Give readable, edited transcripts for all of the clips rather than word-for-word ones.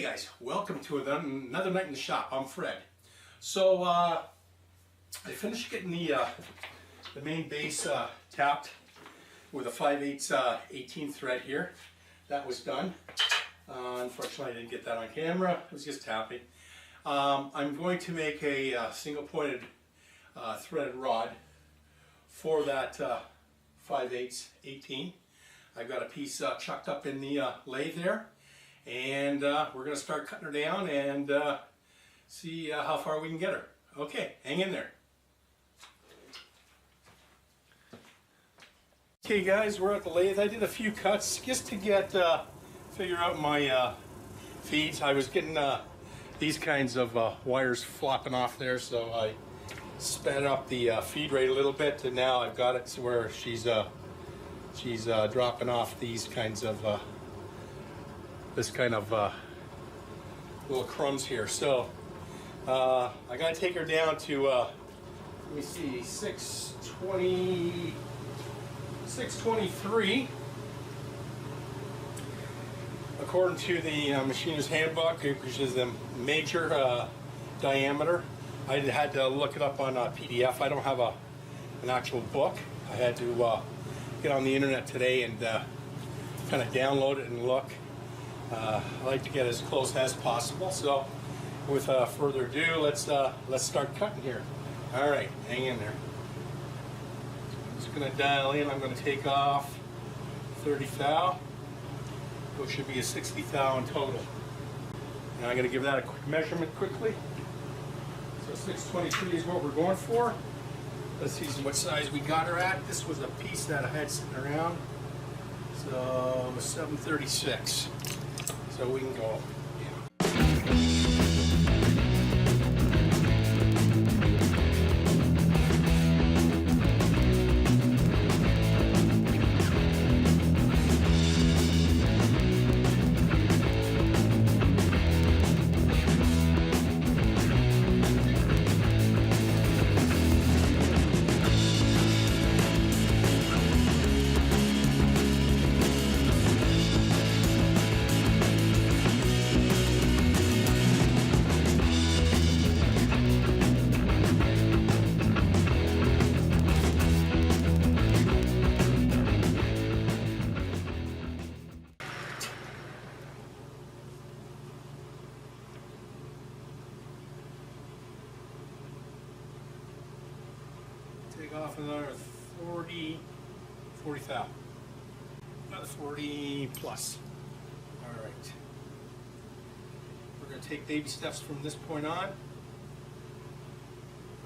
guys, welcome to another night in the shop. I'm Fred. So I finished getting the main base tapped with a 5/8 18 thread here. That was done. Unfortunately, I didn't get that on camera. It was just tapping. I'm going to make a single pointed threaded rod for that 5/8 18. I've got a piece chucked up in the lathe there. And we're going to start cutting her down and see how far we can get her. Okay, hang in there. Okay guys, we're at the lathe. I did a few cuts just to get, figure out my feeds. I was getting these kinds of wires flopping off there, so I sped up the feed rate a little bit, and now I've got it to where she's dropping off these kinds of this kind of little crumbs here. So I gotta take her down to let me see, 623 according to the machiner's handbook, which is the major diameter. I had to look it up on PDF. I don't have an actual book. I had to get on the internet today and kind of download it and look. I like to get as close as possible, so with further ado, let's start cutting here. All right, hang in there. I'm just going to dial in. I'm going to take off 30 thou. So it should be a 60 thou in total. Now I'm going to give that a quick measurement quickly. So 623 is what we're going for. Let's see what size we got her at. This was a piece that I had sitting around. So 736. So we can go. Take off another 40 thou. Another 40 plus. All right. We're going to take baby steps from this point on. And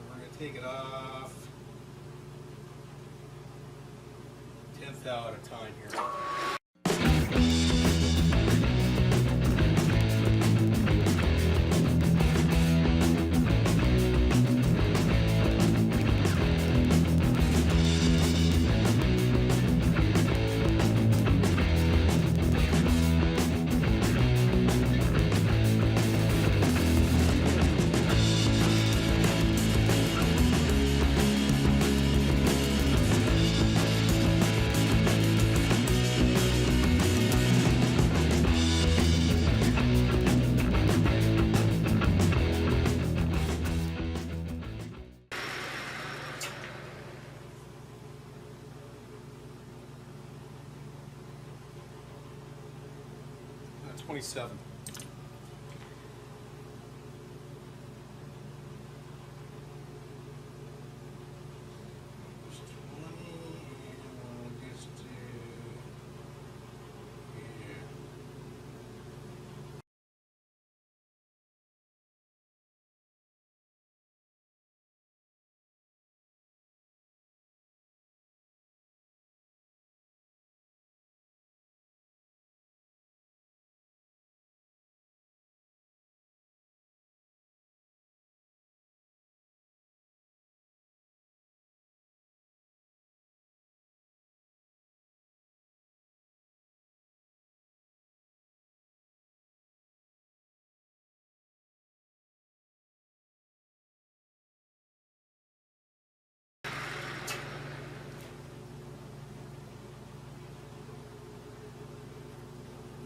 we're going to take it off 10 thou at a time here. That's 27.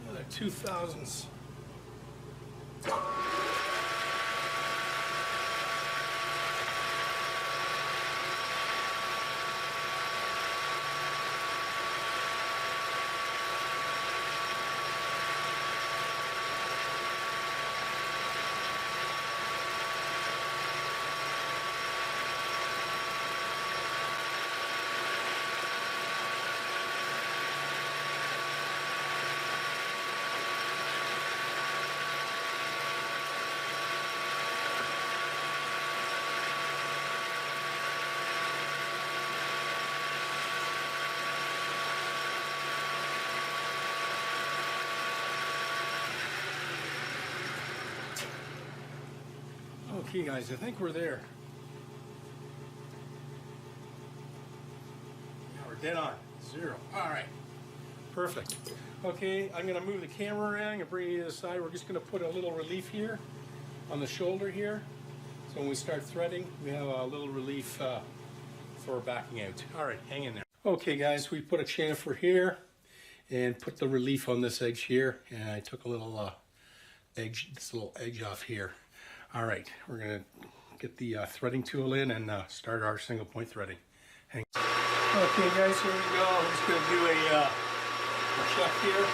Another 2 thousandths Okay guys, I think we're there. Yeah, we're dead on. 0. Alright. Perfect. Okay, I'm going to move the camera around and bring you to the side. We're just going to put a little relief here on the shoulder here. So when we start threading, we have a little relief for backing out. Alright, hang in there. Okay guys, we put a chamfer here and put the relief on this edge here. And I took a little this little edge off here. All right, we're gonna get the threading tool in and start our single point threading. Okay guys, here we go. I'm just gonna do a check here.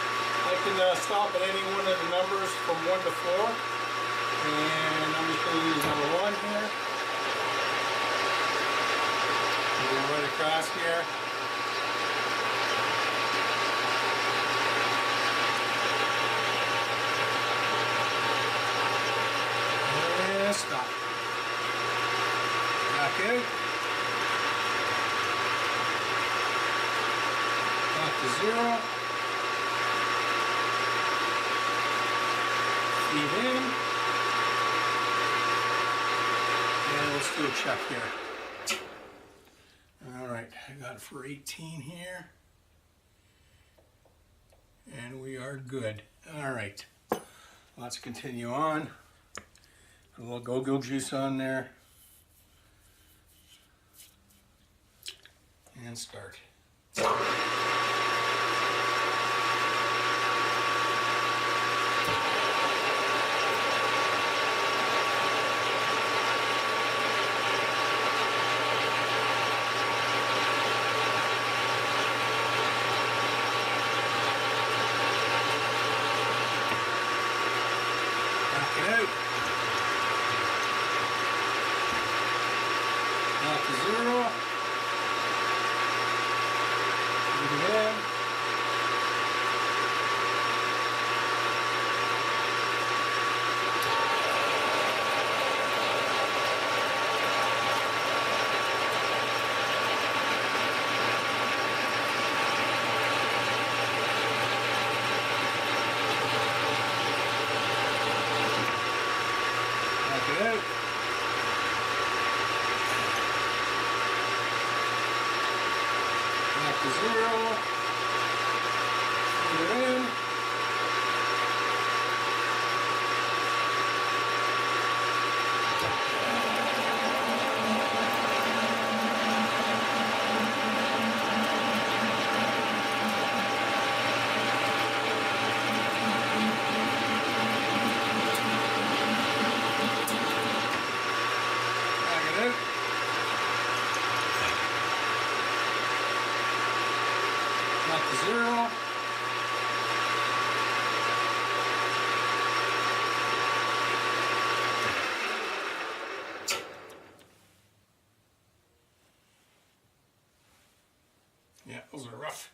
I can stop at any one of the numbers from 1 to 4. And I'm just gonna use number 1 here. And go right across here. Stop. Back out. Back to 0. Feed in. And let's do a check here. Alright, I got it for 18 here. And we are good. Alright, let's continue on. A little go-go juice on there. And start. Back it out. Back to 0. Put it in. Back it out. Back to 0. Put it in. Back it out. Back to 0. Yeah, those are rough.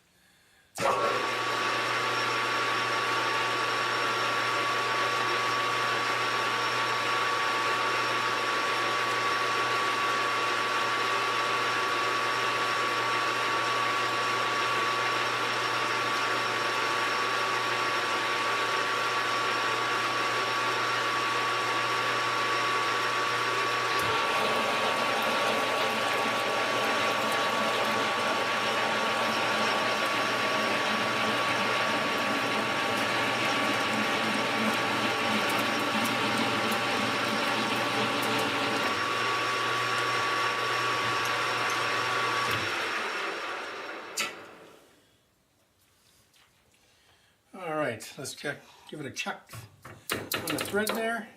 right, let's check, give it a check on the thread there.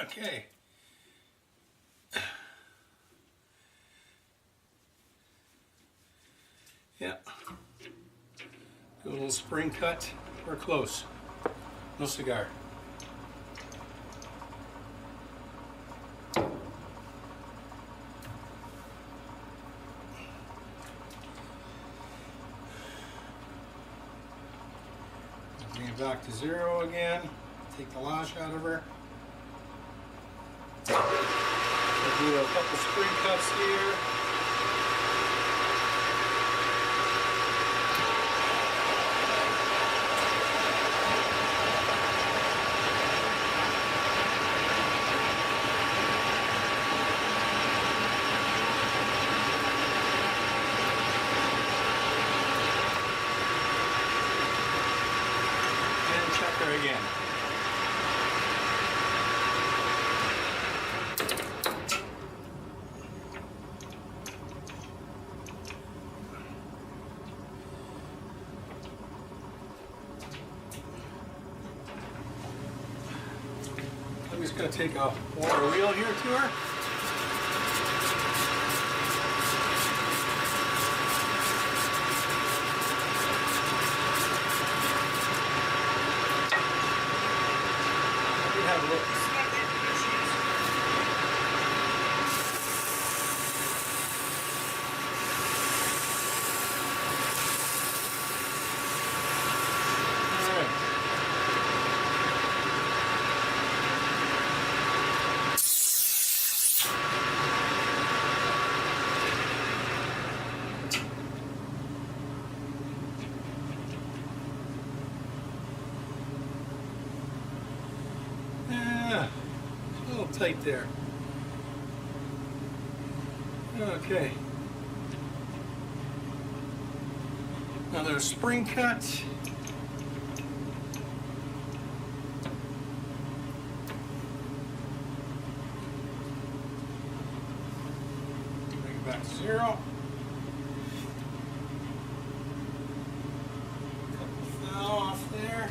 Okay. Yeah. Do a little spring cut. We're close. No cigar. Bring it back to 0 again. Take the lash out of her. We'll do a couple spring cuts here. And check her again. I'm just going to take a water wheel here to her. We have a look. Yeah, a little tight there. Okay. Another spring cut. Bring it back to 0. Couple fell off there.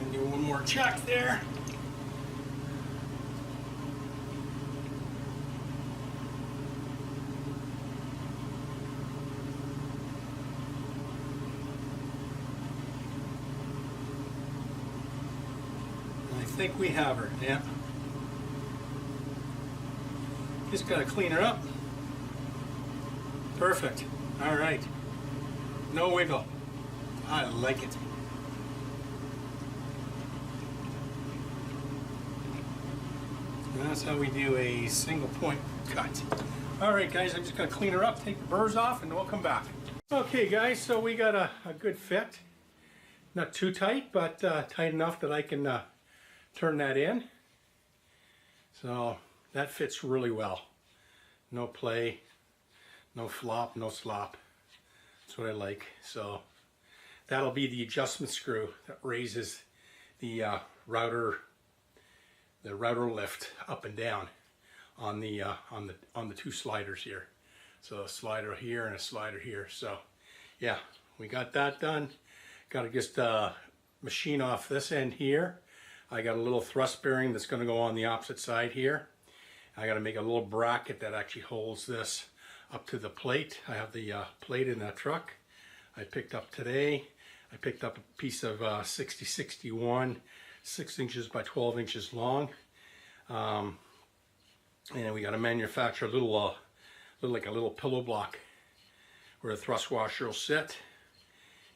And do one more check there. I think we have her, yeah. Just gotta clean her up. Perfect. All right. No wiggle. I like it. And that's how we do a single point cut. All right, guys, I'm just gonna clean her up, take the burrs off, and we'll come back. Okay, guys, so we got a good fit. Not too tight, but tight enough that I can turn that in. So that fits really well. No play, no flop, no slop. That's what I like. So that'll be the adjustment screw that raises the router lift up and down on the two sliders here. So a slider here and a slider here. So yeah, we got that done. Got to just machine off this end here. I got a little thrust bearing that's going to go on the opposite side here. I got to make a little bracket that actually holds this up to the plate. I have the plate in that truck I picked up today. I picked up a piece of 6061, 6 inches by 12 inches long. And we got to manufacture a little like a little pillow block where the thrust washer will sit.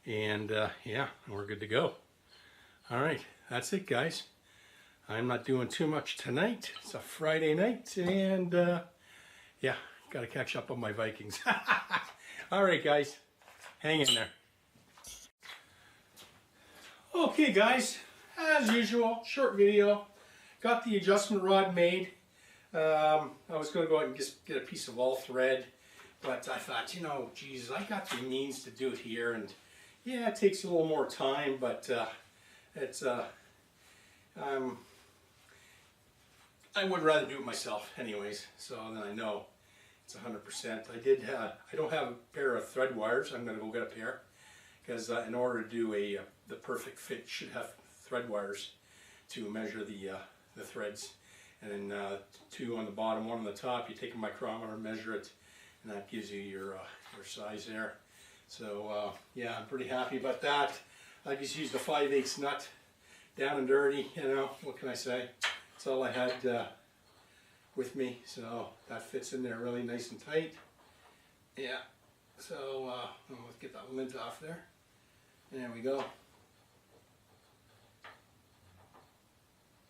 And yeah, we're good to go. All right, that's it, guys. I'm not doing too much tonight. It's a Friday night, and yeah, got to catch up on my Vikings. All right, guys, hang in there. Okay, guys, as usual, short video. Got the adjustment rod made. I was going to go out and just get a piece of all thread, but I thought, you know, geez, I got the means to do it here, and yeah, it takes a little more time, but it's I would rather do it myself anyways, so then I know it's 100%. I don't have a pair of thread wires. I'm going to go get a pair, because in order to do the perfect fit, you should have thread wires to measure the threads. And then 2 on the bottom, 1 on the top. You take a micrometer, measure it, and that gives you your size there. So yeah, I'm pretty happy about that. I just used a 5/8 nut, down and dirty, you know, what can I say? That's all I had with me, so that fits in there really nice and tight. Yeah, so let's get that lint off there. There we go.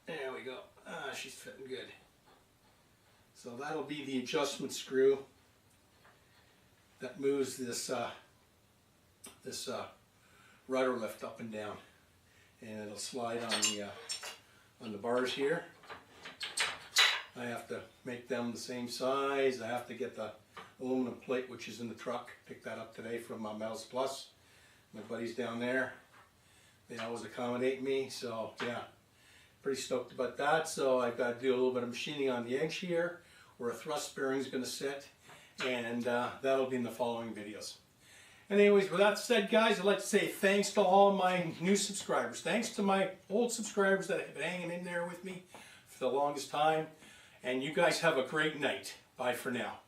There we go. She's fitting good. So that'll be the adjustment screw that moves this rudder lift up and down, and it'll slide on the bars here. I have to make them the same size. I have to get the aluminum plate, which is in the truck. Picked that up today from Metals Plus. My buddies down there, they always accommodate me, so yeah, pretty stoked about that. So I've got to do a little bit of machining on the edge here, where a thrust bearing is going to sit, and that'll be in the following videos. Anyways, with that said, guys, I'd like to say thanks to all my new subscribers. Thanks to my old subscribers that have been hanging in there with me for the longest time. And you guys have a great night. Bye for now.